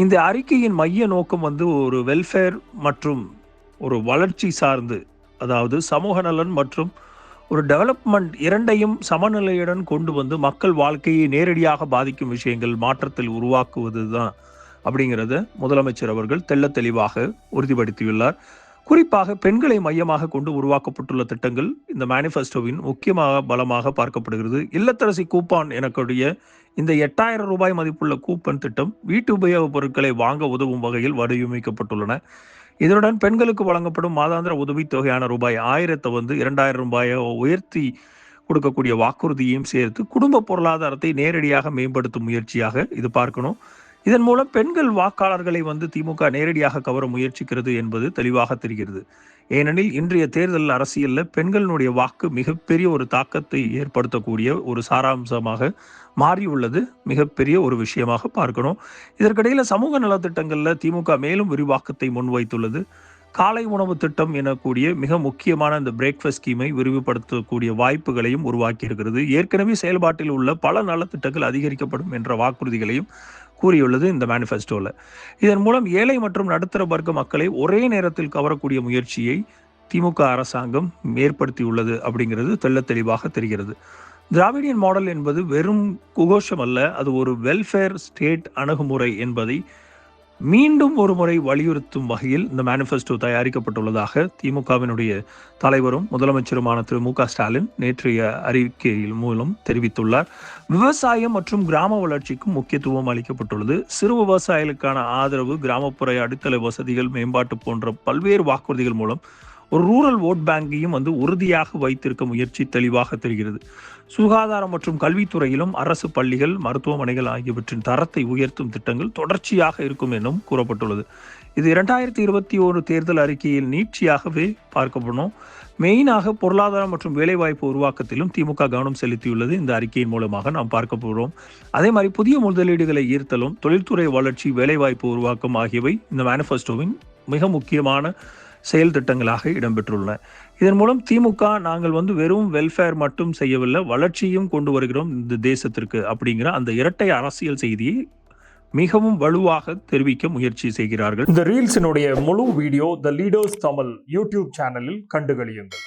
இந்த அறிக்கையின் மைய நோக்கம் ஒரு வெல்ஃபேர் மற்றும் ஒரு வளர்ச்சி சார்ந்து, அதாவது சமூக நலன் மற்றும் ஒரு டெவலப்மெண்ட் இரண்டையும் சமநிலையுடன் கொண்டு மக்கள் வாழ்க்கையை நேரடியாக பாதிக்கும் விஷயங்கள் மாற்றத்தில் உருவாக்குவது தான் அப்படிங்கிறத முதலமைச்சர் அவர்கள் தெள்ள தெளிவாக உறுதிப்படுத்தியுள்ளார். குறிப்பாக பெண்களை மையமாக கொண்டு உருவாக்கப்பட்டுள்ள திட்டங்கள் இந்த மேனிஃபெஸ்டோவின் முக்கியமாக பலமாக பார்க்கப்படுகிறது. இல்லத்தரசி கூப்பான் எனக்கூடிய இந்த 8000 ரூபாய் மதிப்புள்ள கூப்பன் திட்டம் வீட்டு உபயோகப் பொருட்களை வாங்க உதவும் வகையில் வடிவமைக்கப்பட்டுள்ளன. இதனுடன் பெண்களுக்கு வழங்கப்படும் மாதாந்திர உதவித்தொகையான ரூபாய் 1000 2000 ரூபாயை உயர்த்தி கொடுக்கக்கூடிய வாக்குறுதியையும் சேர்த்து குடும்ப பொருளாதாரத்தை நேரடியாக மேம்படுத்தும் முயற்சியாக இது பார்க்கணும். இதன் மூலம் பெண்கள் வாக்காளர்களை திமுக நேரடியாக கவர முயற்சிக்கிறது என்பது தெளிவாக தெரிகிறது. ஏனெனில் இன்றைய தேர்தல் அரசியலில் பெண்களுடைய வாக்கு மிகப்பெரிய ஒரு தாக்கத்தை ஏற்படுத்தக்கூடிய ஒரு சாராம்சமாக மாறியுள்ளது. மிகப்பெரிய ஒரு விஷயமாக பார்க்கணும். இதற்கிடையில் சமூக நலத்திட்டங்களில் திமுக மேலும் விரிவாக்கத்தை முன்வைத்துள்ளது. காலை உணவு திட்டம் எனக்கூடிய மிக முக்கியமான இந்த பிரேக்ஃபாஸ்ட் ஸ்கீமை விரிவுபடுத்தக்கூடிய வாய்ப்புகளையும் உருவாக்கி இருக்கிறது. ஏற்கனவே செயல்பாட்டில் உள்ள பல நலத்திட்டங்கள் அதிகரிக்கப்படும் என்ற வாக்குறுதிகளையும் கூறியுள்ளது இந்த மேனிஃபெஸ்டோவில். இதன் மூலம் ஏழை மற்றும் நடுத்தர வர்க்க மக்களை ஒரே நேரத்தில் கவரக்கூடிய முயற்சியை திமுக அரசாங்கம் ஏற்படுத்தியுள்ளது அப்படிங்கிறது தெள்ள தெளிவாக தெரிகிறது. திராவிடியன் மாடல் என்பது வெறும் குகோஷம் அல்ல, அது ஒரு வெல்ஃபேர் ஸ்டேட் அணுகுமுறை என்பதை மீண்டும் ஒரு முறை வலியுறுத்தும் வகையில் இந்த மேனிஃபெஸ்டோ தயாரிக்கப்பட்டுள்ளதாக திமுகவினுடைய தலைவரும் முதலமைச்சருமான திரு மு க ஸ்டாலின் நேற்றைய அறிக்கையில் மூலம் தெரிவித்துள்ளார். விவசாயம் மற்றும் கிராம வளர்ச்சிக்கும் முக்கியத்துவம் அளிக்கப்பட்டுள்ளது. சிறு விவசாயிகளுக்கான ஆதரவு, கிராமப்புற அடித்தள வசதிகள் மேம்பாட்டு போன்ற பல்வேறு வாக்குறுதிகள் மூலம் ஒரு ரூரல் ஓட் பேங்கையும் உறுதியாக வைத்திருக்க முயற்சி தெளிவாக தெரிகிறது. சுகாதாரம் மற்றும் கல்வித்துறையிலும் அரசு பள்ளிகள், மருத்துவமனைகள் ஆகியவற்றின் தரத்தை உயர்த்தும் திட்டங்கள் தொடர்ச்சியாக இருக்கும் எனவும் கூறப்பட்டுள்ளது. இது 2021 தேர்தல் அறிக்கையில் நீட்சியாகவே பார்க்கப்படும். மெயினாக பொருளாதாரம் மற்றும் வேலைவாய்ப்பு உருவாக்கத்திலும் திமுக கவனம் செலுத்தியுள்ளது இந்த அறிக்கையின் மூலமாக நாம் பார்க்க போகிறோம். அதே மாதிரி புதிய முதலீடுகளை ஈர்த்தலும், தொழில்துறை வளர்ச்சி, வேலைவாய்ப்பு உருவாக்கம் ஆகியவை இந்த மேனிஃபெஸ்டோவின் மிக முக்கியமான செயல் திட்டங்களாக இடம்பெற்றுள்ளன. இதன் மூலம் திமுக நாங்கள் வெறும் வெல்ஃபேர் மட்டும் செய்யவில்லை, வளர்ச்சியும் கொண்டு வருகிறோம் இந்த தேசத்திற்கு அப்படிங்கிற அந்த இரட்டை அரசியல் செய்தியை மிகவும் வலுவாக தெரிவிக்க முயற்சி செய்கிறார்கள். இந்த ரீல்ஸினுடைய முழு வீடியோ த லீடர்ஸ் தமிழ் யூடியூப் சேனலில் கண்டுகளியுங்கள்.